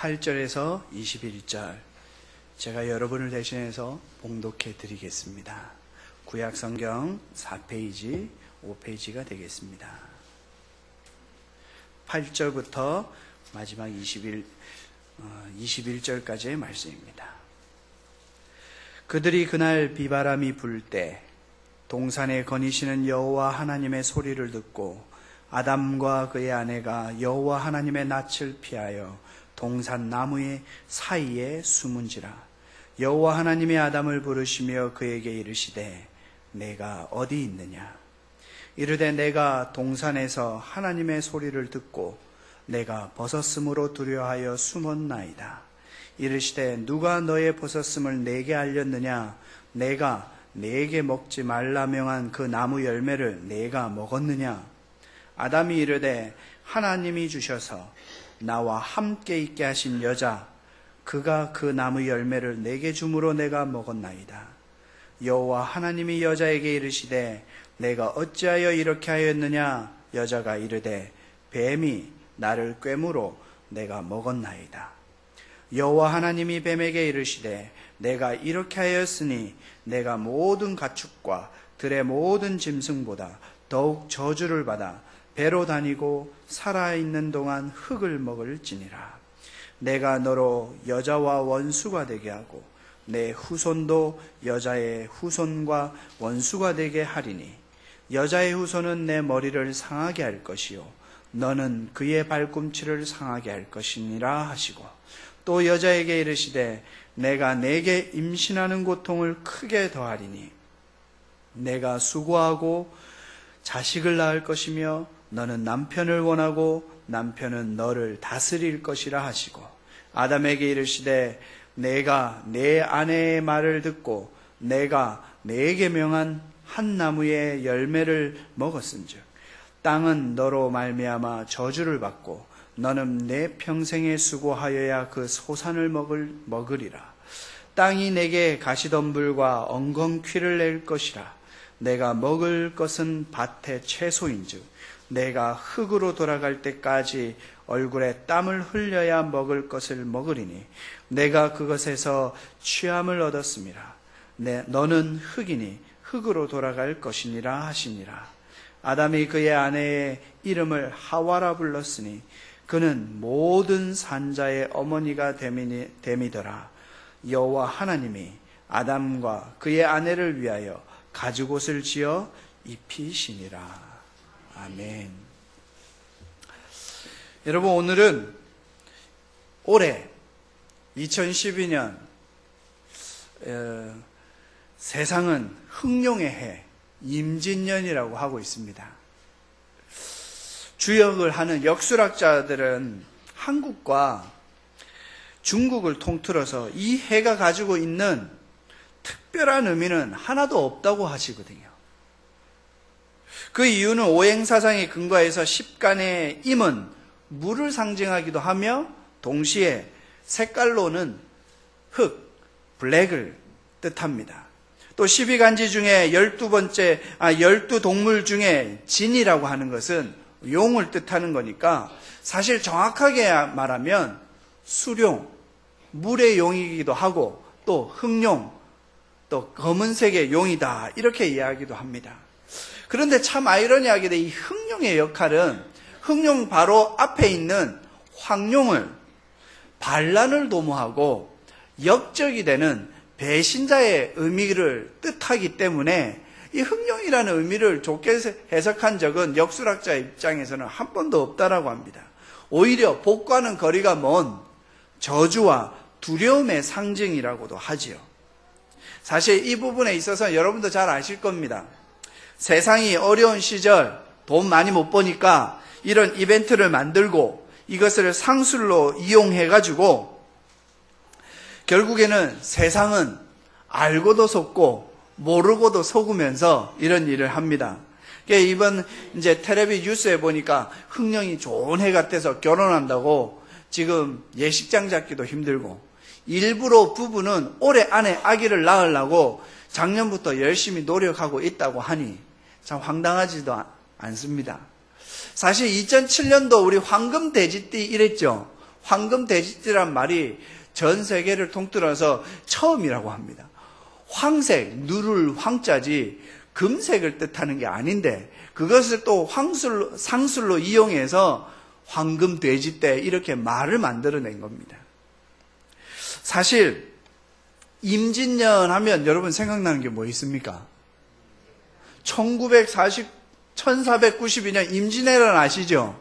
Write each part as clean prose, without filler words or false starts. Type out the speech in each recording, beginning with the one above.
8절에서 21절 제가 여러분을 대신해서 봉독해 드리겠습니다. 구약성경 4페이지, 5페이지가 되겠습니다. 8절부터 마지막 21절까지의 말씀입니다. 그들이 그날 비바람이 불 때 동산에 거니시는 여호와 하나님의 소리를 듣고 아담과 그의 아내가 여호와 하나님의 낯을 피하여 동산 나무의 사이에 숨은지라. 여호와 하나님이 아담을 부르시며 그에게 이르시되 내가 어디 있느냐. 이르되 내가 동산에서 하나님의 소리를 듣고 내가 벗었음으로 두려워하여 숨었나이다. 이르시되 누가 너의 벗었음을 내게 알렸느냐. 내가 내게 먹지 말라 명한 그 나무 열매를 내가 먹었느냐. 아담이 이르되 하나님이 주셔서 나와 함께 있게 하신 여자 그가 그 나무 열매를 내게 주므로 내가 먹었나이다. 여호와 하나님이 여자에게 이르시되 내가 어찌하여 이렇게 하였느냐. 여자가 이르되 뱀이 나를 꿰므로 내가 먹었나이다. 여호와 하나님이 뱀에게 이르시되 내가 이렇게 하였으니 내가 모든 가축과 들의 모든 짐승보다 더욱 저주를 받아 배로 다니고 살아있는 동안 흙을 먹을지니라. 내가 너로 여자와 원수가 되게 하고 내 후손도 여자의 후손과 원수가 되게 하리니 여자의 후손은 내 머리를 상하게 할 것이요 너는 그의 발꿈치를 상하게 할 것이니라 하시고 또 여자에게 이르시되 내가 내게 임신하는 고통을 크게 더하리니 내가 수고하고 자식을 낳을 것이며 너는 남편을 원하고 남편은 너를 다스릴 것이라 하시고 아담에게 이르시되 내가 내 아내의 말을 듣고 내가 내게 명한 한 나무의 열매를 먹었은즉 땅은 너로 말미암아 저주를 받고 너는 내 평생에 수고하여야 그 소산을 먹으리라. 땅이 내게 가시덤불과 엉겅퀴를 낼 것이라. 내가 먹을 것은 밭의 채소인즉 내가 흙으로 돌아갈 때까지 얼굴에 땀을 흘려야 먹을 것을 먹으리니 내가 그것에서 취함을 얻었음이라. 너는 흙이니 흙으로 돌아갈 것이니라 하시니라. 아담이 그의 아내의 이름을 하와라 불렀으니 그는 모든 산자의 어머니가 됨이더라. 여호와 하나님이 아담과 그의 아내를 위하여 가죽옷을 지어 입히시니라. 아멘. 여러분, 오늘은 올해 2012년 세상은 흑룡의 해 임진년이라고 하고 있습니다. 주역을 하는 역술학자들은 한국과 중국을 통틀어서 이 해가 가지고 있는 특별한 의미는 하나도 없다고 하시거든요. 그 이유는 오행사상에 근거해서 십간의 임은 물을 상징하기도 하며 동시에 색깔로는 흑, 블랙을 뜻합니다. 또 12간지 중에 12동물 중에 진이라고 하는 것은 용을 뜻하는 거니까 사실 정확하게 말하면 수룡, 물의 용이기도 하고 또 흑룡, 또 검은색의 용이다 이렇게 이야기도 합니다. 그런데 참 아이러니하게도 이 흑룡의 역할은 흑룡 바로 앞에 있는 황룡을 반란을 도모하고 역적이 되는 배신자의 의미를 뜻하기 때문에 이 흑룡이라는 의미를 좋게 해석한 적은 역술학자 입장에서는 한 번도 없다라고 합니다. 오히려 복과는 거리가 먼 저주와 두려움의 상징이라고도 하지요. 사실 이 부분에 있어서 여러분도 잘 아실 겁니다. 세상이 어려운 시절 돈 많이 못 버니까 이런 이벤트를 만들고 이것을 상술로 이용해가지고 결국에는 세상은 알고도 속고 모르고도 속으면서 이런 일을 합니다. 이번 이제 텔레비 뉴스에 보니까 흑룡이 좋은 해 같아서 결혼한다고 지금 예식장 잡기도 힘들고 일부러 부부는 올해 안에 아기를 낳으려고 작년부터 열심히 노력하고 있다고 하니 참 황당하지도 않습니다. 사실 2007년도 우리 황금 돼지띠 이랬죠. 황금 돼지띠란 말이 전 세계를 통틀어서 처음이라고 합니다. 황색, 누를 황자지 금색을 뜻하는 게 아닌데 그것을 또 상술로 이용해서 황금 돼지떼 이렇게 말을 만들어낸 겁니다. 사실 임진년 하면 여러분 생각나는 게 뭐 있습니까? 1492년 임진왜란 아시죠?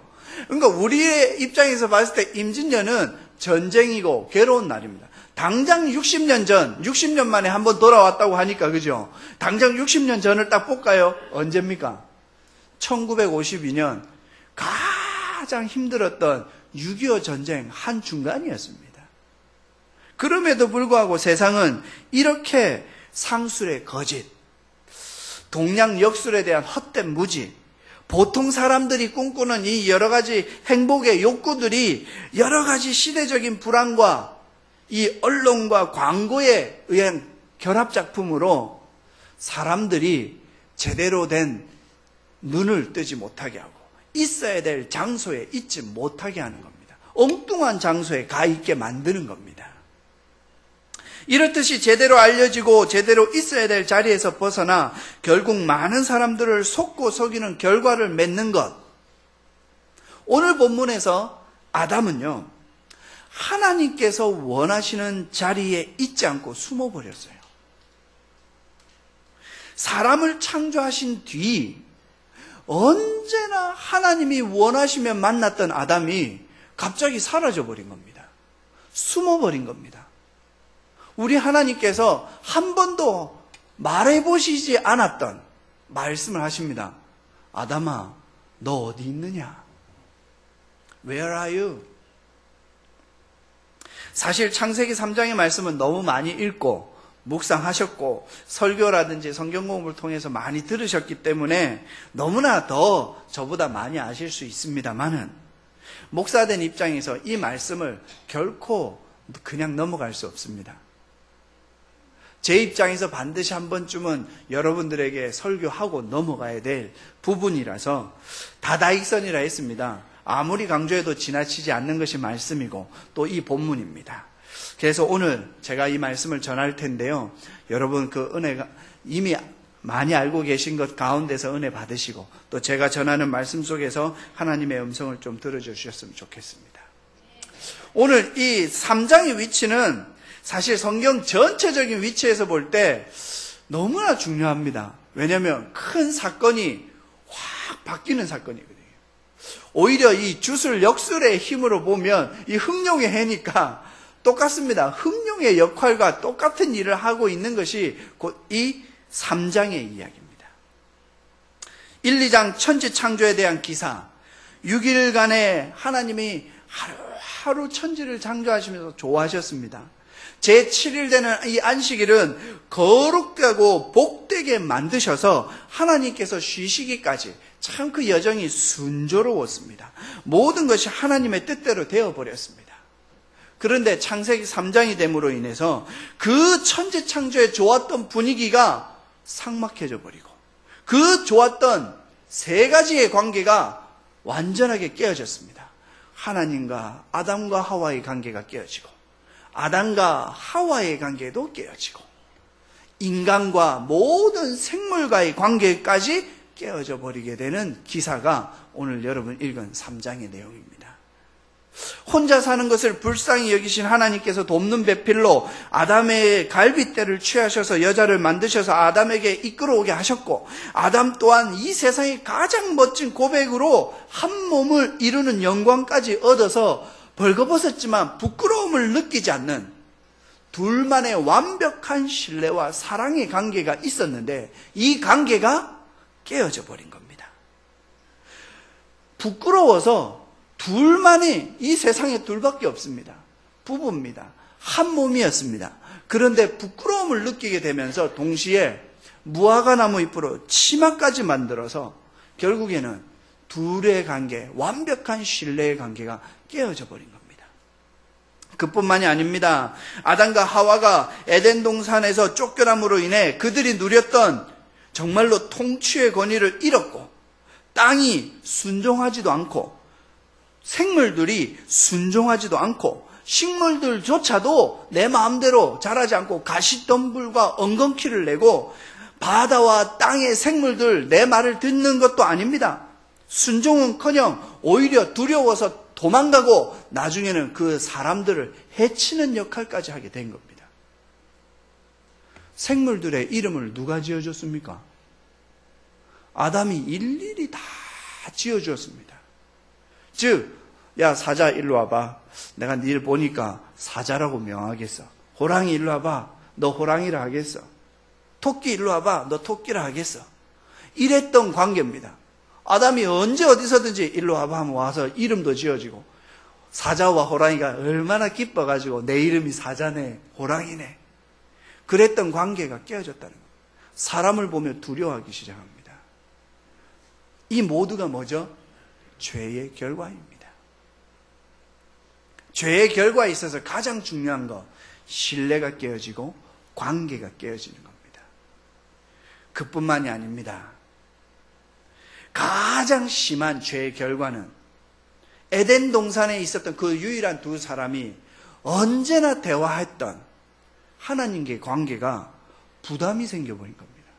그러니까 우리의 입장에서 봤을 때 임진년은 전쟁이고 괴로운 날입니다. 당장 60년 전, 60년 만에 한번 돌아왔다고 하니까 그죠? 당장 60년 전을 딱 볼까요? 언제입니까? 1952년 가장 힘들었던 6.25 전쟁 한중간이었습니다. 그럼에도 불구하고 세상은 이렇게 상술의 거짓, 동양 역술에 대한 헛된 무지, 보통 사람들이 꿈꾸는 이 여러 가지 행복의 욕구들이 여러 가지 시대적인 불안과 이 언론과 광고에 의한 결합작품으로 사람들이 제대로 된 눈을 뜨지 못하게 하고 있어야 될 장소에 있지 못하게 하는 겁니다. 엉뚱한 장소에 가 있게 만드는 겁니다. 이렇듯이 제대로 알려지고 제대로 있어야 될 자리에서 벗어나 결국 많은 사람들을 속고 속이는 결과를 맺는 것. 오늘 본문에서 아담은요, 하나님께서 원하시는 자리에 있지 않고 숨어버렸어요. 사람을 창조하신 뒤 언제나 하나님이 원하시면 만났던 아담이 갑자기 사라져버린 겁니다. 숨어버린 겁니다. 우리 하나님께서 한 번도 말해보시지 않았던 말씀을 하십니다. 아담아, 너 어디 있느냐? Where are you? 사실 창세기 3장의 말씀은 너무 많이 읽고 묵상하셨고 설교라든지 성경 공부를 통해서 많이 들으셨기 때문에 너무나 더 저보다 많이 아실 수 있습니다만은 목사된 입장에서 이 말씀을 결코 그냥 넘어갈 수 없습니다. 제 입장에서 반드시 한 번쯤은 여러분들에게 설교하고 넘어가야 될 부분이라서 다다익선이라 했습니다. 아무리 강조해도 지나치지 않는 것이 말씀이고 또 이 본문입니다. 그래서 오늘 제가 이 말씀을 전할 텐데요. 여러분 그 은혜가 이미 많이 알고 계신 것 가운데서 은혜 받으시고 또 제가 전하는 말씀 속에서 하나님의 음성을 좀 들어주셨으면 좋겠습니다. 오늘 이 3장의 위치는 사실 성경 전체적인 위치에서 볼 때 너무나 중요합니다. 왜냐하면 큰 사건이 확 바뀌는 사건이거든요. 오히려 이 주술 역술의 힘으로 보면 이 흑룡의 해니까 똑같습니다. 흑룡의 역할과 똑같은 일을 하고 있는 것이 곧 이 3장의 이야기입니다. 1, 2장 천지창조에 대한 기사, 6일간에 하나님이 하루하루 천지를 창조하시면서 좋아하셨습니다. 제7일 되는 이 안식일은 거룩되고 복되게 만드셔서 하나님께서 쉬시기까지 참 그 여정이 순조로웠습니다. 모든 것이 하나님의 뜻대로 되어버렸습니다. 그런데 창세기 3장이 됨으로 인해서 그 천지창조에 좋았던 분위기가 삭막해져 버리고 그 좋았던 세 가지의 관계가 완전하게 깨어졌습니다. 하나님과 아담과 하와의 관계가 깨어지고 아담과 하와의 관계도 깨어지고 인간과 모든 생물과의 관계까지 깨어져 버리게 되는 기사가 오늘 여러분 읽은 3장의 내용입니다. 혼자 사는 것을 불쌍히 여기신 하나님께서 돕는 배필로 아담의 갈빗대를 취하셔서 여자를 만드셔서 아담에게 이끌어오게 하셨고 아담 또한 이 세상의 가장 멋진 고백으로 한 몸을 이루는 영광까지 얻어서 벌거벗었지만 부끄러움을 느끼지 않는 둘만의 완벽한 신뢰와 사랑의 관계가 있었는데 이 관계가 깨어져 버린 겁니다. 부끄러워서 둘만이 이 세상에 둘밖에 없습니다. 부부입니다. 한 몸이었습니다. 그런데 부끄러움을 느끼게 되면서 동시에 무화과나무 잎으로 치마까지 만들어서 결국에는 둘의 관계, 완벽한 신뢰의 관계가 깨어져 버린 겁니다. 그뿐만이 아닙니다. 아담과 하와가 에덴 동산에서 쫓겨남으로 인해 그들이 누렸던 정말로 통치의 권위를 잃었고 땅이 순종하지도 않고 생물들이 순종하지도 않고 식물들조차도 내 마음대로 자라지 않고 가시덤불과 엉겅퀴를 내고 바다와 땅의 생물들 내 말을 듣는 것도 아닙니다. 순종은커녕 오히려 두려워서 도망가고 나중에는 그 사람들을 해치는 역할까지 하게 된 겁니다. 생물들의 이름을 누가 지어줬습니까? 아담이 일일이 다 지어주었습니다. 즉, 야 사자 일로 와봐. 내가 니를 보니까 사자라고 명하겠어. 호랑이 일로 와봐. 너 호랑이라 하겠어. 토끼 일로 와봐. 너 토끼라 하겠어. 이랬던 관계입니다. 아담이 언제 어디서든지 일로 와봐 하면 와서 이름도 지어지고, 사자와 호랑이가 얼마나 기뻐가지고 내 이름이 사자네, 호랑이네. 그랬던 관계가 깨어졌다는 겁니다. 사람을 보며 두려워하기 시작합니다. 이 모두가 뭐죠? 죄의 결과입니다. 죄의 결과에 있어서 가장 중요한 거, 신뢰가 깨어지고 관계가 깨어지는 겁니다. 그뿐만이 아닙니다. 가장 심한 죄의 결과는 에덴 동산에 있었던 그 유일한 두 사람이 언제나 대화했던 하나님과의 관계가 부담이 생겨버린 겁니다.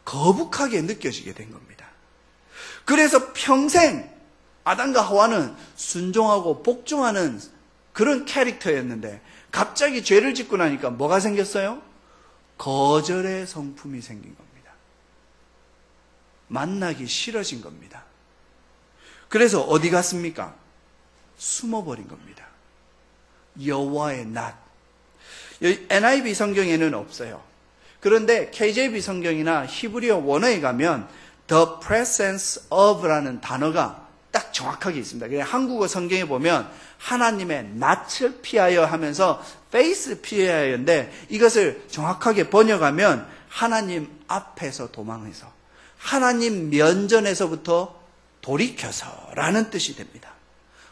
거북하게 느껴지게 된 겁니다. 그래서 평생 아담과 하와는 순종하고 복종하는 그런 캐릭터였는데 갑자기 죄를 짓고 나니까 뭐가 생겼어요? 거절의 성품이 생긴 겁니다. 만나기 싫어진 겁니다. 그래서 어디 갔습니까? 숨어버린 겁니다. 여호와의 낯. NIV 성경에는 없어요. 그런데 KJV 성경이나 히브리어 원어에 가면 The presence of라는 단어가 딱 정확하게 있습니다. 그래서 한국어 성경에 보면 하나님의 낯을 피하여 하면서 face 피하여인데, 이것을 정확하게 번역하면 하나님 앞에서 도망해서, 하나님 면전에서부터 돌이켜서 라는 뜻이 됩니다.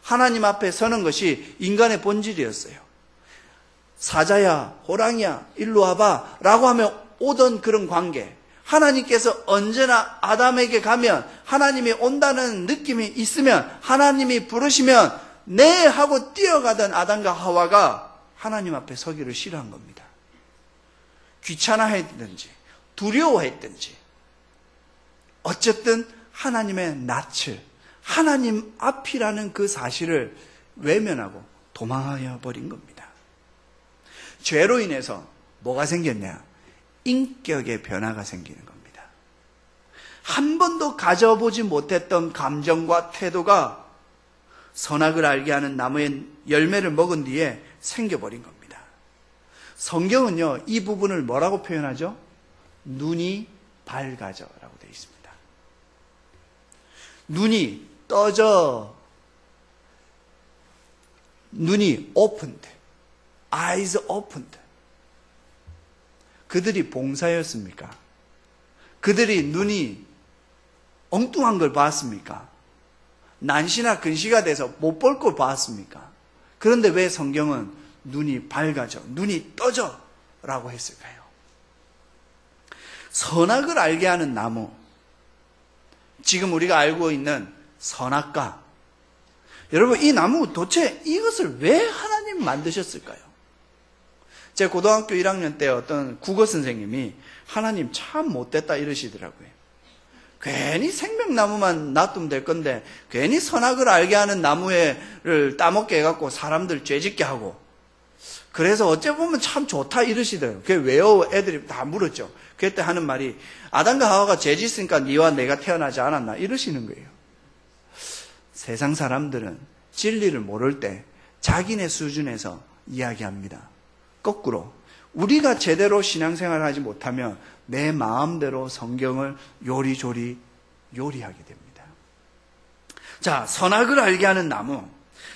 하나님 앞에 서는 것이 인간의 본질이었어요. 사자야, 호랑이야, 일로 와봐 라고 하면 오던 그런 관계, 하나님께서 언제나 아담에게 가면 하나님이 온다는 느낌이 있으면, 하나님이 부르시면 네 하고 뛰어가던 아담과 하와가 하나님 앞에 서기를 싫어한 겁니다. 귀찮아했든지 두려워했든지 어쨌든 하나님의 낯을, 하나님 앞이라는 그 사실을 외면하고 도망하여 버린 겁니다. 죄로 인해서 뭐가 생겼냐? 인격의 변화가 생기는 겁니다. 한 번도 가져보지 못했던 감정과 태도가 선악을 알게 하는 나무의 열매를 먹은 뒤에 생겨버린 겁니다. 성경은요, 이 부분을 뭐라고 표현하죠? 눈이 밝아져라고 되어 있습니다. 눈이 떠져, 눈이 opened, eyes opened. 그들이 봉사였습니까? 그들이 눈이 엉뚱한 걸 봤습니까? 난시나 근시가 돼서 못 볼 걸 봤습니까? 그런데 왜 성경은 눈이 밝아져, 눈이 떠져 라고 했을까요? 선악을 알게 하는 나무, 지금 우리가 알고 있는 선악과, 여러분 이 나무 도대체 이것을 왜 하나님 만드셨을까요? 제 고등학교 1학년 때 어떤 국어 선생님이 하나님 참 못됐다 이러시더라고요. 괜히 생명나무만 놔두면 될 건데 괜히 선악을 알게 하는 나무를 따먹게 해갖고 사람들 죄짓게 하고, 그래서 어째 보면 참 좋다 이러시더라고요. 그게 왜요? 애들이 다 물었죠. 그때 하는 말이 아담과 하와가 죄짓으니까 니와 내가 태어나지 않았나 이러시는 거예요. 세상 사람들은 진리를 모를 때 자기네 수준에서 이야기합니다. 거꾸로 우리가 제대로 신앙생활을 하지 못하면 내 마음대로 성경을 요리조리 요리하게 됩니다. 자, 선악을 알게 하는 나무,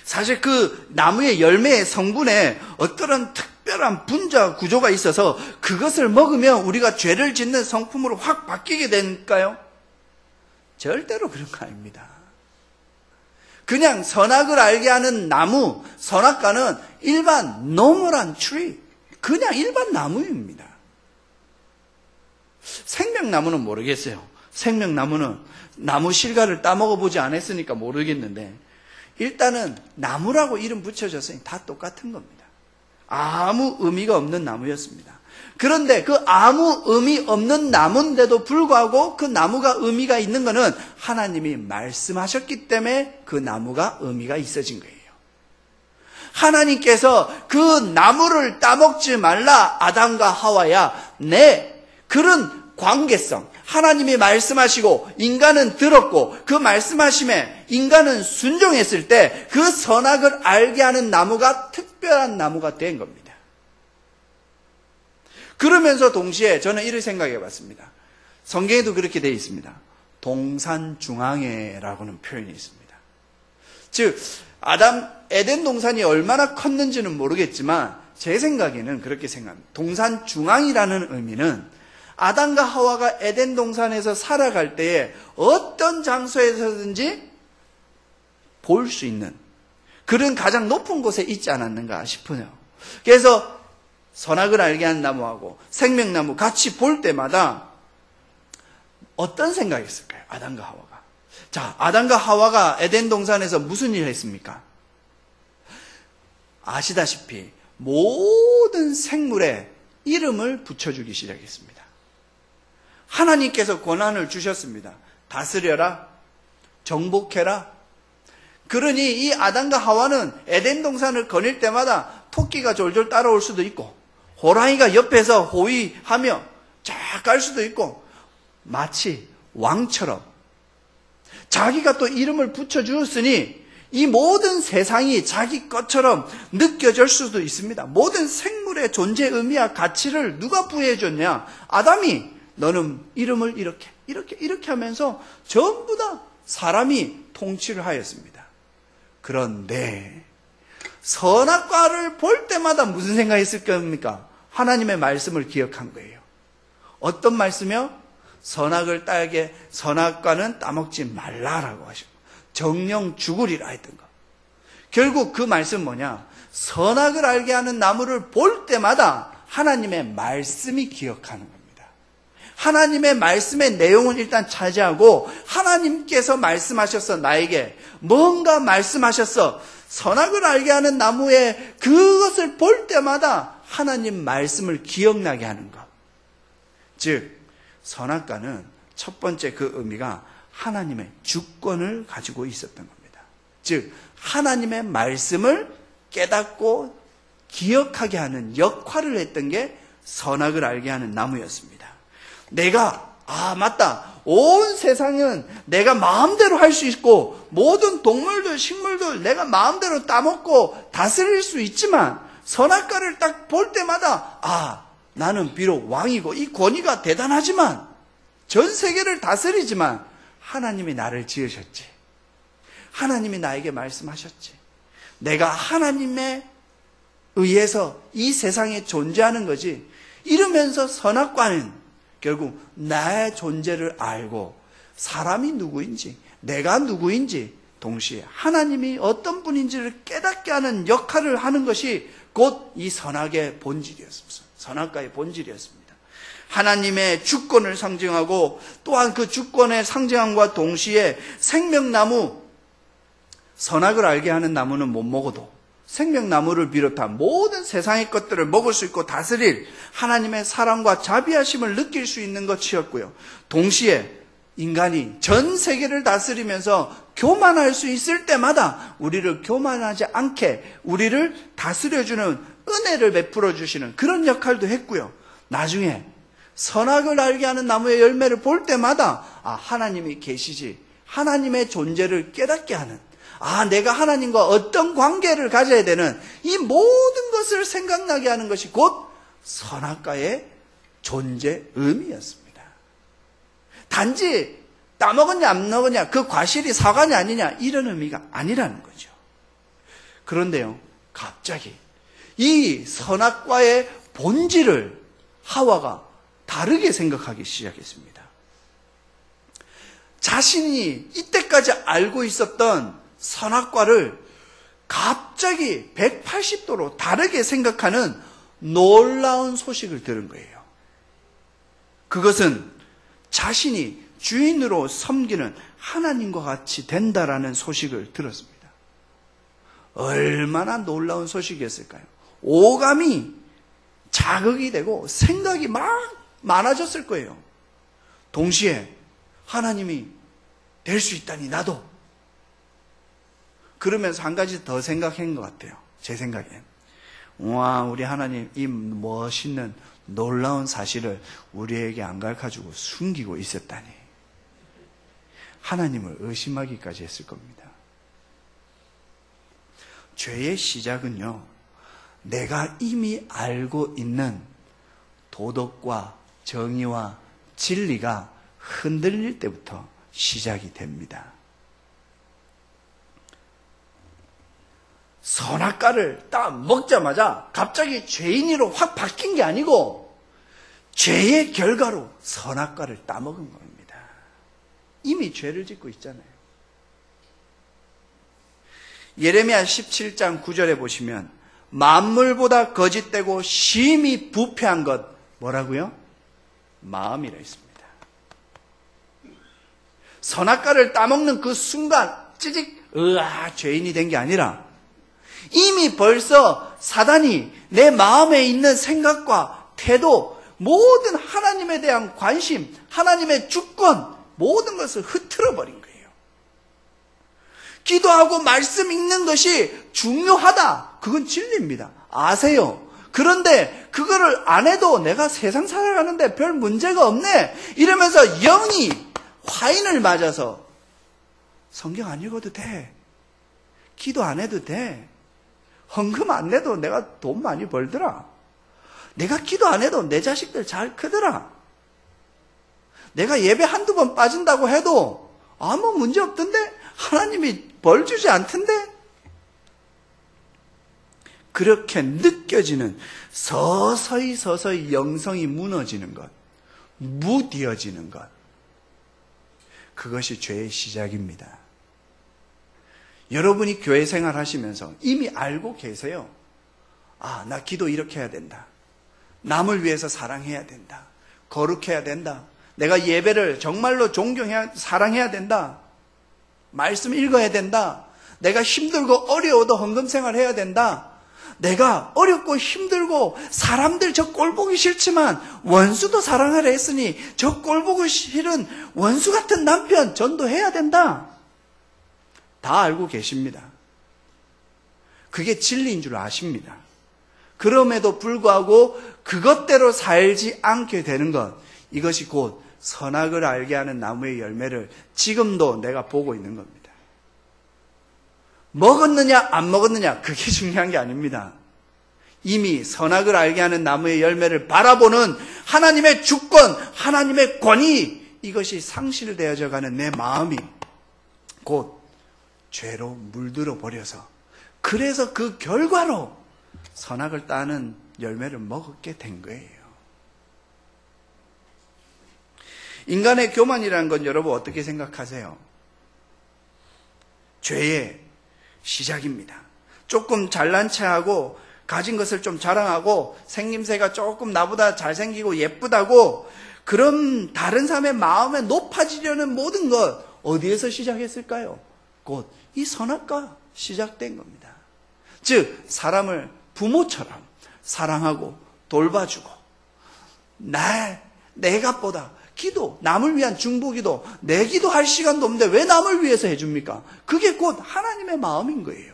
사실 그 나무의 열매의 성분에 어떠한 특별한 분자 구조가 있어서 그것을 먹으면 우리가 죄를 짓는 성품으로 확 바뀌게 될까요? 절대로 그런 거 아닙니다. 그냥 선악을 알게 하는 나무, 선악과는 일반 노멀한 트리, 그냥 일반 나무입니다. 생명나무는 모르겠어요. 생명나무는 나무 실과를 따먹어보지 않았으니까 모르겠는데 일단은 나무라고 이름 붙여졌으니 다 똑같은 겁니다. 아무 의미가 없는 나무였습니다. 그런데 그 아무 의미 없는 나무인데도 불구하고 그 나무가 의미가 있는 것은 하나님이 말씀하셨기 때문에 그 나무가 의미가 있어진 거예요. 하나님께서 그 나무를 따먹지 말라 아담과 하와야 그런 관계성, 하나님이 말씀하시고 인간은 들었고 그 말씀하심에 인간은 순종했을 때 그 선악을 알게 하는 나무가 특별한 나무가 된 겁니다. 그러면서 동시에 저는 이를 생각해 봤습니다. 성경에도 그렇게 되어 있습니다. 동산중앙회라고는 표현이 있습니다. 즉 에덴 동산이 얼마나 컸는지는 모르겠지만 제 생각에는 그렇게 생각합니다. 동산중앙이라는 의미는 아담과 하와가 에덴 동산에서 살아갈 때에 어떤 장소에서든지 볼 수 있는 그런 가장 높은 곳에 있지 않았는가 싶어요. 그래서 선악을 알게 하는 나무하고 생명나무 같이 볼 때마다 어떤 생각이 있을까요? 아담과 하와가. 자, 아담과 하와가 에덴 동산에서 무슨 일을 했습니까? 아시다시피 모든 생물에 이름을 붙여주기 시작했습니다. 하나님께서 권한을 주셨습니다. 다스려라, 정복해라. 그러니 이 아담과 하와는 에덴 동산을 거닐 때마다 토끼가 졸졸 따라올 수도 있고 호랑이가 옆에서 호위하며 쫙 갈 수도 있고 마치 왕처럼 자기가 또 이름을 붙여주었으니 이 모든 세상이 자기 것처럼 느껴질 수도 있습니다. 모든 생물의 존재 의미와 가치를 누가 부여해줬냐? 아담이 너는 이름을 이렇게 하면서 전부 다 사람이 통치를 하였습니다. 그런데 선악과를 볼 때마다 무슨 생각이 있을 겁니까? 하나님의 말씀을 기억한 거예요. 어떤 말씀이요? 선악과는 따먹지 말라라고 하시고 정령 죽으리라 했던 거. 결국 그 말씀은 뭐냐? 선악을 알게 하는 나무를 볼 때마다 하나님의 말씀이 기억하는 겁니다. 하나님의 말씀의 내용은 일단 차지하고 하나님께서 말씀하셔서 나에게 뭔가 말씀하셔서 선악을 알게 하는 나무에 그것을 볼 때마다 하나님 말씀을 기억나게 하는 것. 즉 선악과는 첫 번째 그 의미가 하나님의 주권을 가지고 있었던 겁니다. 즉 하나님의 말씀을 깨닫고 기억하게 하는 역할을 했던 게 선악을 알게 하는 나무였습니다. 내가 맞다. 온 세상은 내가 마음대로 할 수 있고 모든 동물들, 식물들 내가 마음대로 따먹고 다스릴 수 있지만 선악과를 딱 볼 때마다 나는 비록 왕이고 이 권위가 대단하지만 전 세계를 다스리지만 하나님이 나를 지으셨지. 하나님이 나에게 말씀하셨지. 내가 하나님에 의해서 이 세상에 존재하는 거지. 이러면서 선악과는 결국 나의 존재를 알고 사람이 누구인지 내가 누구인지 동시에 하나님이 어떤 분인지를 깨닫게 하는 역할을 하는 것이 곧 이 선악의 본질이었습니다. 선악과의 본질이었습니다. 하나님의 주권을 상징하고 또한 그 주권의 상징함과 동시에 생명나무, 선악을 알게 하는 나무는 못 먹어도 생명나무를 비롯한 모든 세상의 것들을 먹을 수 있고 다스릴 하나님의 사랑과 자비하심을 느낄 수 있는 것이었고요. 동시에 인간이 전 세계를 다스리면서 교만할 수 있을 때마다 우리를 교만하지 않게 우리를 다스려주는 은혜를 베풀어 주시는 그런 역할도 했고요. 나중에 선악을 알게 하는 나무의 열매를 볼 때마다 하나님이 계시지, 하나님의 존재를 깨닫게 하는, 내가 하나님과 어떤 관계를 가져야 되는 이 모든 것을 생각나게 하는 것이 곧 선악과의 존재 의미였습니다. 단지 따먹었냐 안 먹었냐, 그 과실이 사과냐 아니냐 이런 의미가 아니라는 거죠. 그런데요, 갑자기 이 선악과의 본질을 하와가 다르게 생각하기 시작했습니다. 자신이 이때까지 알고 있었던 선악과를 갑자기 180도로 다르게 생각하는 놀라운 소식을 들은 거예요. 그것은 자신이 주인으로 섬기는 하나님과 같이 된다라는 소식을 들었습니다. 얼마나 놀라운 소식이었을까요? 오감이 자극이 되고 생각이 막 많아졌을 거예요. 동시에 하나님이 될 수 있다니 나도. 그러면서 한 가지 더 생각한 것 같아요. 제 생각엔. 와, 우리 하나님 이 멋있는 놀라운 사실을 우리에게 안 가르쳐주고 숨기고 있었다니. 하나님을 의심하기까지 했을 겁니다. 죄의 시작은요, 내가 이미 알고 있는 도덕과 정의와 진리가 흔들릴 때부터 시작이 됩니다. 선악과를 딱 먹자마자 갑자기 죄인으로 확 바뀐 게 아니고 죄의 결과로 선악과를 따먹은 겁니다. 이미 죄를 짓고 있잖아요. 예레미야 17장 9절에 보시면 만물보다 거짓되고 심히 부패한 것 뭐라고요? 마음이라 했습니다. 선악과를 따먹는 그 순간 찌직 죄인이 된 게 아니라 이미 벌써 사단이 내 마음에 있는 생각과 태도, 모든 하나님에 대한 관심, 하나님의 주권, 모든 것을 흐트러버린 거예요. 기도하고 말씀 읽는 것이 중요하다. 그건 진리입니다. 아세요. 그런데 그거를 안 해도 내가 세상 살아가는데 별 문제가 없네. 이러면서 영이 화인을 맞아서 성경 안 읽어도 돼. 기도 안 해도 돼. 헌금 안 내도 내가 돈 많이 벌더라. 내가 기도 안 해도 내 자식들 잘 크더라. 내가 예배 한두 번 빠진다고 해도 아무 문제 없던데? 하나님이 벌 주지 않던데? 그렇게 느껴지는 서서히 영성이 무너지는 것, 무뎌지는 것, 그것이 죄의 시작입니다. 여러분이 교회 생활 하시면서 이미 알고 계세요. 아, 나 기도 이렇게 해야 된다. 남을 위해서 사랑해야 된다. 거룩해야 된다. 내가 예배를 정말로 사랑해야 된다. 말씀 읽어야 된다. 내가 힘들고 어려워도 헌금 생활 해야 된다. 내가 어렵고 힘들고 사람들 저 꼴 보기 싫지만 원수도 사랑하려 했으니 저 꼴 보기 싫은 원수 같은 남편 전도해야 된다. 다 알고 계십니다. 그게 진리인 줄 아십니다. 그럼에도 불구하고 그것대로 살지 않게 되는 것, 이것이 곧 선악을 알게 하는 나무의 열매를 지금도 내가 보고 있는 겁니다. 먹었느냐 안 먹었느냐 그게 중요한 게 아닙니다. 이미 선악을 알게 하는 나무의 열매를 바라보는 하나님의 주권, 하나님의 권위, 이것이 상실되어져 가는 내 마음이 곧 죄로 물들어 버려서, 그래서 그 결과로 선악을 따는 열매를 먹게 된 거예요. 인간의 교만이라는 건 여러분 어떻게 생각하세요? 죄의 시작입니다. 조금 잘난 체하고 가진 것을 좀 자랑하고 생김새가 조금 나보다 잘생기고 예쁘다고 그런 다른 사람의 마음에 높아지려는 모든 것 어디에서 시작했을까요? 곧 이 선악과 시작된 겁니다. 즉 사람을 부모처럼 사랑하고 돌봐주고 내가 보다 기도, 남을 위한 중보기도, 내 기도할 시간도 없는데 왜 남을 위해서 해줍니까? 그게 곧 하나님의 마음인 거예요.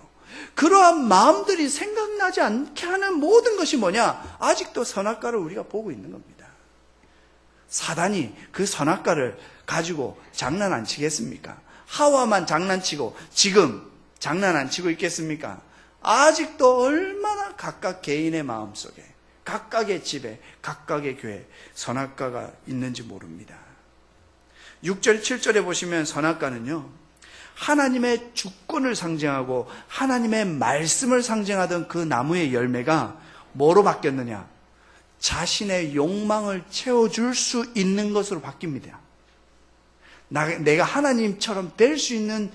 그러한 마음들이 생각나지 않게 하는 모든 것이 뭐냐? 아직도 선악과를 우리가 보고 있는 겁니다. 사단이 그 선악과를 가지고 장난 안 치겠습니까? 하와만 장난치고 지금 장난 안 치고 있겠습니까? 아직도 얼마나 각각 개인의 마음속에, 각각의 집에, 각각의 교회에 선악과가 있는지 모릅니다. 6절, 7절에 보시면 선악과는요, 하나님의 주권을 상징하고 하나님의 말씀을 상징하던 그 나무의 열매가 뭐로 바뀌었느냐? 자신의 욕망을 채워줄 수 있는 것으로 바뀝니다. 내가 하나님처럼 될 수 있는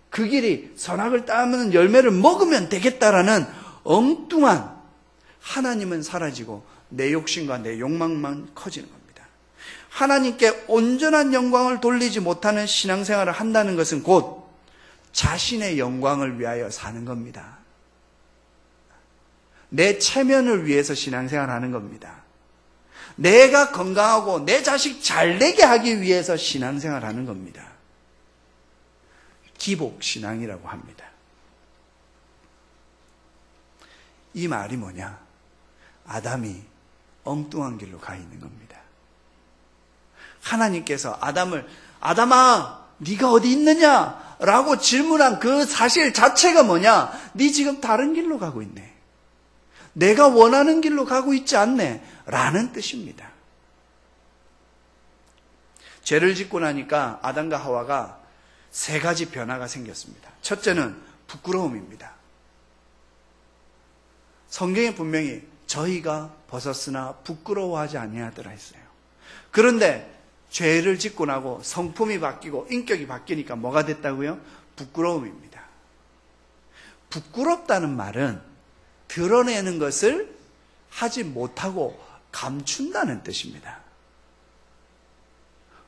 그 길이 선악을 따르는 열매를 먹으면 되겠다라는 엉뚱한, 하나님은 사라지고 내 욕심과 내 욕망만 커지는 겁니다. 하나님께 온전한 영광을 돌리지 못하는 신앙생활을 한다는 것은 곧 자신의 영광을 위하여 사는 겁니다. 내 체면을 위해서 신앙생활을 하는 겁니다. 내가 건강하고 내 자식 잘 되게 하기 위해서 신앙생활을 하는 겁니다. 기복신앙이라고 합니다. 이 말이 뭐냐? 아담이 엉뚱한 길로 가 있는 겁니다. 하나님께서 아담아 네가 어디 있느냐? 라고 질문한 그 사실 자체가 뭐냐? 네 지금 다른 길로 가고 있네. 내가 원하는 길로 가고 있지 않네. 라는 뜻입니다. 죄를 짓고 나니까 아담과 하와가 세 가지 변화가 생겼습니다. 첫째는 부끄러움입니다. 성경에 분명히 저희가 벗었으나 부끄러워하지 아니하더라 했어요. 그런데 죄를 짓고 나고 성품이 바뀌고 인격이 바뀌니까 뭐가 됐다고요? 부끄러움입니다. 부끄럽다는 말은 드러내는 것을 하지 못하고 감춘다는 뜻입니다.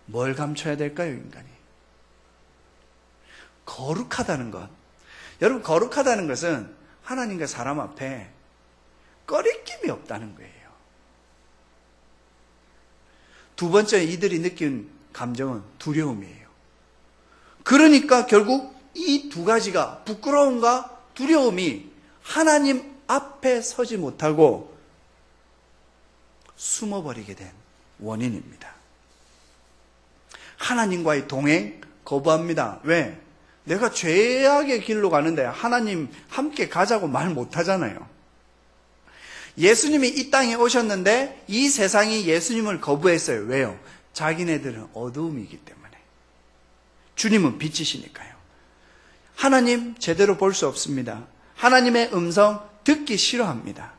뭘 감춰야 될까요, 인간이? 거룩하다는 것. 여러분, 거룩하다는 것은 하나님과 사람 앞에 꺼리낌이 없다는 거예요. 두 번째, 이들이 느낀 감정은 두려움이에요. 그러니까 결국 이 두 가지가, 부끄러움과 두려움이 하나님 앞에 서지 못하고 숨어버리게 된 원인입니다. 하나님과의 동행 거부합니다. 왜? 내가 죄악의 길로 가는데 하나님 함께 가자고 말 못하잖아요. 예수님이 이 땅에 오셨는데 이 세상이 예수님을 거부했어요. 왜요? 자기네들은 어두움이기 때문에. 주님은 빛이시니까요. 하나님 제대로 볼 수 없습니다. 하나님의 음성 듣기 싫어합니다.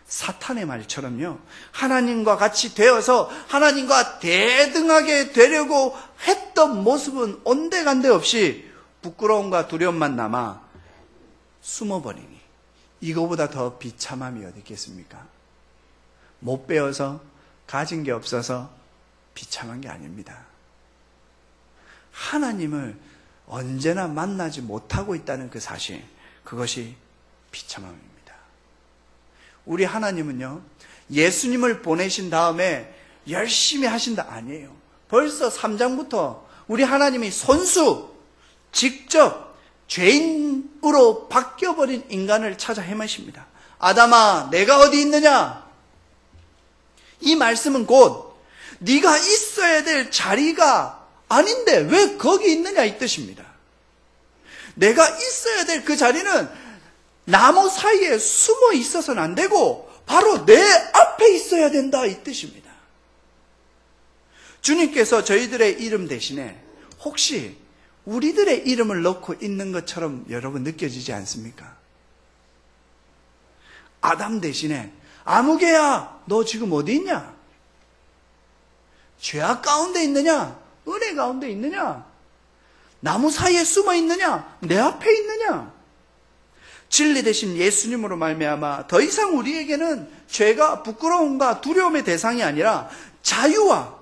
사탄의 말처럼요. 하나님과 같이 되어서 하나님과 대등하게 되려고 했던 모습은 온데간데 없이 부끄러움과 두려움만 남아 숨어버리니 이거보다 더 비참함이 어디 있겠습니까? 못 배워서 가진 게 없어서 비참한 게 아닙니다. 하나님을 언제나 만나지 못하고 있다는 그 사실, 그것이 비참함입니다. 우리 하나님은요, 예수님을 보내신 다음에 열심히 하신다 아니에요. 벌써 3장부터 우리 하나님이 손수 직접 죄인으로 바뀌어버린 인간을 찾아 헤매십니다. 아담아, 내가 어디 있느냐? 이 말씀은 곧 네가 있어야 될 자리가 아닌데 왜 거기 있느냐 이 뜻입니다. 내가 있어야 될 그 자리는 나무 사이에 숨어 있어서는 안 되고 바로 내 앞에 있어야 된다 이 뜻입니다. 주님께서 저희들의 이름 대신에 혹시 우리들의 이름을 넣고 있는 것처럼 여러분 느껴지지 않습니까? 아담 대신에 아무개야 너 지금 어디 있냐? 죄악 가운데 있느냐? 은혜 가운데 있느냐? 나무 사이에 숨어 있느냐? 내 앞에 있느냐? 진리 되신 예수님으로 말미암아 더 이상 우리에게는 죄가 부끄러움과 두려움의 대상이 아니라 자유와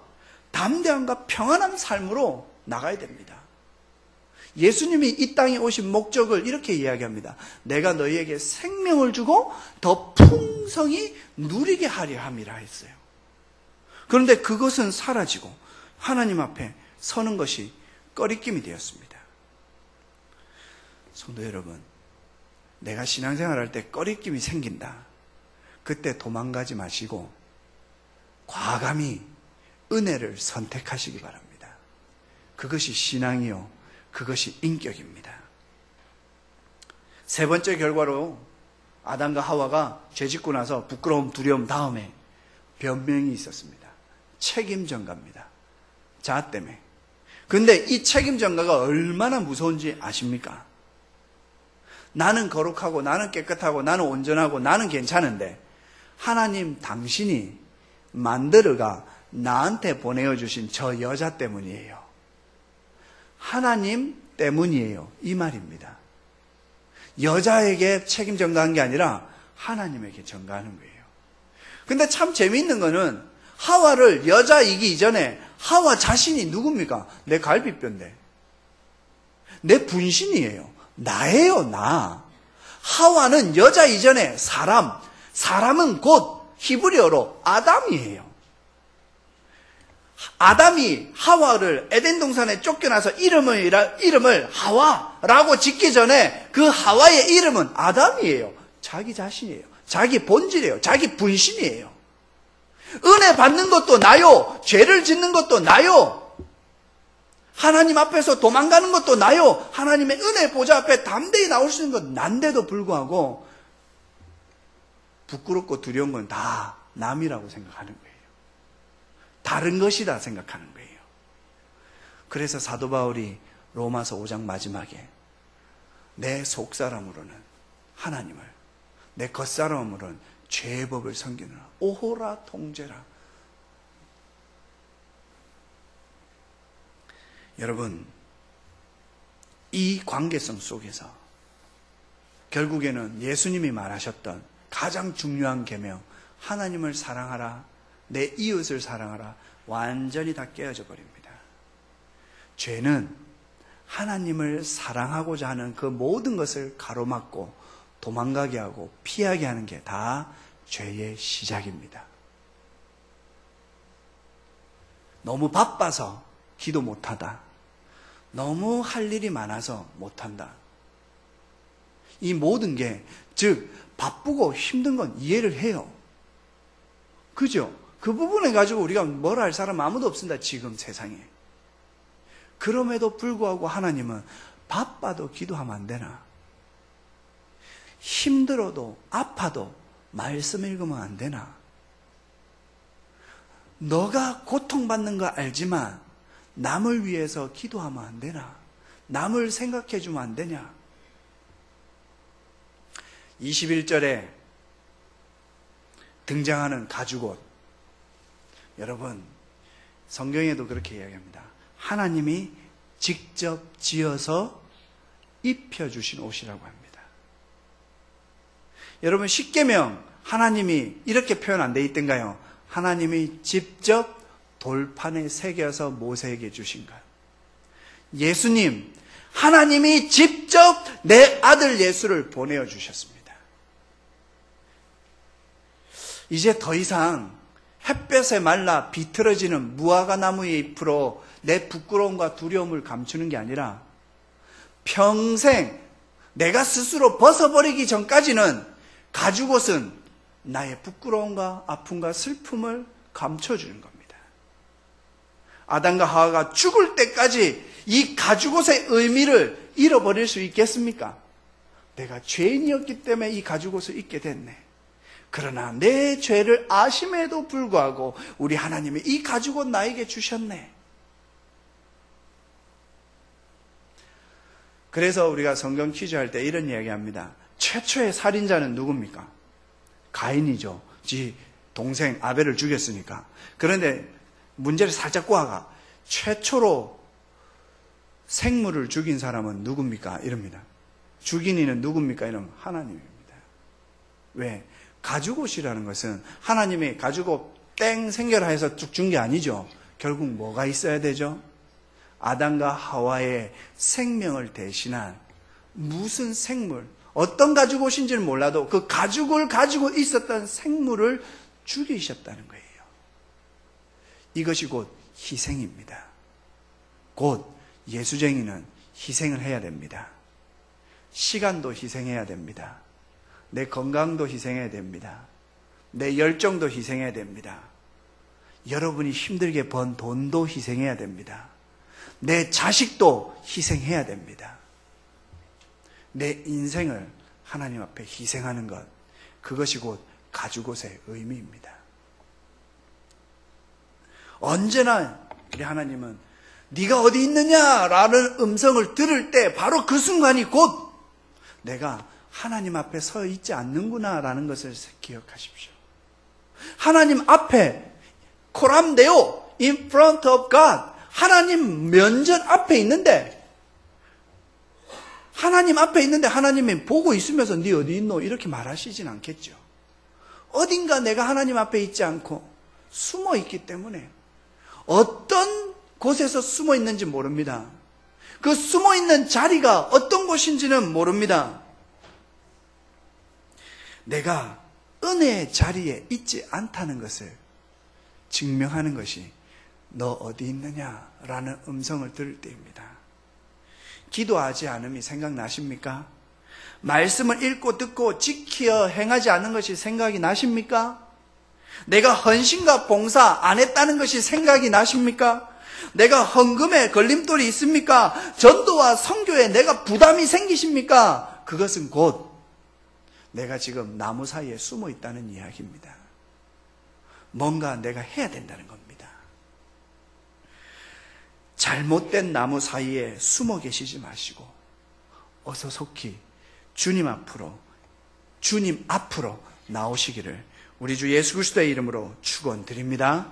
담대함과 평안한 삶으로 나가야 됩니다. 예수님이 이 땅에 오신 목적을 이렇게 이야기합니다. 내가 너희에게 생명을 주고 더 풍성히 누리게 하려 함이라 했어요. 그런데 그것은 사라지고 하나님 앞에 서는 것이 꺼리낌이 되었습니다. 성도 여러분, 내가 신앙생활할 때 꺼리낌이 생긴다. 그때 도망가지 마시고 과감히 은혜를 선택하시기 바랍니다. 그것이 신앙이요, 그것이 인격입니다. 세 번째 결과로 아담과 하와가 죄짓고 나서 부끄러움, 두려움 다음에 변명이 있었습니다. 책임 전가입니다. 자 때문에. 근데 이 책임 전가가 얼마나 무서운지 아십니까? 나는 거룩하고 나는 깨끗하고 나는 온전하고 나는 괜찮은데 하나님 당신이 만들어가 나한테 보내어주신 저 여자 때문이에요. 하나님 때문이에요. 이 말입니다. 여자에게 책임 전가한 게 아니라 하나님에게 전가하는 거예요. 근데 참 재미있는 거는 하와를 여자이기 이전에 하와 자신이 누굽니까? 내 갈비뼈인데. 내 분신이에요. 나예요, 나. 하와는 여자 이전에 사람. 사람은 곧 히브리어로 아담이에요. 아담이 하와를 에덴 동산에 쫓겨나서 이름을 하와라고 짓기 전에 그 하와의 이름은 아담이에요. 자기 자신이에요. 자기 본질이에요. 자기 분신이에요. 은혜 받는 것도 나요. 죄를 짓는 것도 나요. 하나님 앞에서 도망가는 것도 나요. 하나님의 은혜 보좌 앞에 담대히 나올 수 있는 건 난데도 불구하고 부끄럽고 두려운 건 다 남이라고 생각하는 거예요. 다른 것이다 생각하는 거예요. 그래서 사도 바울이 로마서 5장 마지막에 내 속사람으로는 하나님을, 내 겉사람으로는 죄의 법을 섬기느라 오호라 통제라. 여러분, 이 관계성 속에서 결국에는 예수님이 말하셨던 가장 중요한 계명, 하나님을 사랑하라, 내 이웃을 사랑하라, 완전히 다 깨어져 버립니다. 죄는 하나님을 사랑하고자 하는 그 모든 것을 가로막고 도망가게 하고 피하게 하는 게 다 죄의 시작입니다. 너무 바빠서 기도 못하다. 너무 할 일이 많아서 못한다. 이 모든 게, 즉 바쁘고 힘든 건 이해를 해요. 그죠? 그 부분에 가지고 우리가 뭐라 할 사람 아무도 없습니다. 지금 세상에. 그럼에도 불구하고 하나님은 바빠도 기도하면 안 되나? 힘들어도 아파도 말씀 읽으면 안 되나? 너가 고통받는 거 알지만 남을 위해서 기도하면 안 되나? 남을 생각해 주면 안 되냐? 21절에 등장하는 가죽옷. 여러분, 성경에도 그렇게 이야기합니다. 하나님이 직접 지어서 입혀주신 옷이라고 합니다. 여러분, 십계명 하나님이 이렇게 표현 안 돼 있던가요? 하나님이 직접 돌판에 새겨서 모세에게 주신 것. 예수님, 하나님이 직접 내 아들 예수를 보내어 주셨습니다. 이제 더 이상 햇볕에 말라 비틀어지는 무화과 나무의 잎으로 내 부끄러움과 두려움을 감추는 게 아니라 평생 내가 스스로 벗어버리기 전까지는 가죽옷은 나의 부끄러움과 아픔과 슬픔을 감춰주는 겁니다. 아담과 하와가 죽을 때까지 이 가죽옷의 의미를 잃어버릴 수 있겠습니까? 내가 죄인이었기 때문에 이 가죽옷을 입게 됐네. 그러나 내 죄를 아심에도 불구하고 우리 하나님이 이 가죽옷 나에게 주셨네. 그래서 우리가 성경 퀴즈 할 때 이런 이야기합니다. 최초의 살인자는 누굽니까? 가인이죠. 지 동생 아벨을 죽였으니까. 그런데 문제를 살짝 꼬아가 최초로 생물을 죽인 사람은 누굽니까? 이럽니다. 죽인 이는 누굽니까? 이러면 하나님입니다. 왜? 가죽옷이라는 것은 하나님이 가죽옷 땡 생겨라 해서 쭉 준 게 아니죠. 결국 뭐가 있어야 되죠? 아담과 하와의 생명을 대신한 무슨 생물, 어떤 가죽옷인지는 몰라도 그 가죽을 가지고 있었던 생물을 죽이셨다는 거예요. 이것이 곧 희생입니다. 곧 예수쟁이는 희생을 해야 됩니다. 시간도 희생해야 됩니다. 내 건강도 희생해야 됩니다. 내 열정도 희생해야 됩니다. 여러분이 힘들게 번 돈도 희생해야 됩니다. 내 자식도 희생해야 됩니다. 내 인생을 하나님 앞에 희생하는 것, 그것이 곧 가죽옷의 의미입니다. 언제나 우리 하나님은 네가 어디 있느냐라는 음성을 들을 때 바로 그 순간이 곧 내가 하나님 앞에 서 있지 않는구나라는 것을 기억하십시오. 하나님 앞에 코람데오 in front of God, 하나님 면전 앞에 있는데 하나님이 보고 있으면서 네 어디 있노? 이렇게 말하시진 않겠죠. 어딘가 내가 하나님 앞에 있지 않고 숨어 있기 때문에 어떤 곳에서 숨어 있는지 모릅니다. 그 숨어 있는 자리가 어떤 곳인지는 모릅니다. 내가 은혜의 자리에 있지 않다는 것을 증명하는 것이 너 어디 있느냐라는 음성을 들을 때입니다. 기도하지 않음이 생각나십니까? 말씀을 읽고 듣고 지키어 행하지 않는 것이 생각이 나십니까? 내가 헌신과 봉사 안 했다는 것이 생각이 나십니까? 내가 헌금에 걸림돌이 있습니까? 전도와 선교에 내가 부담이 생기십니까? 그것은 곧 내가 지금 나무 사이에 숨어 있다는 이야기입니다. 뭔가 내가 해야 된다는 겁니다. 잘못된 나무 사이에 숨어 계시지 마시고 어서 속히 주님 앞으로 나오시기를 우리 주 예수 그리스도의 이름으로 축원드립니다.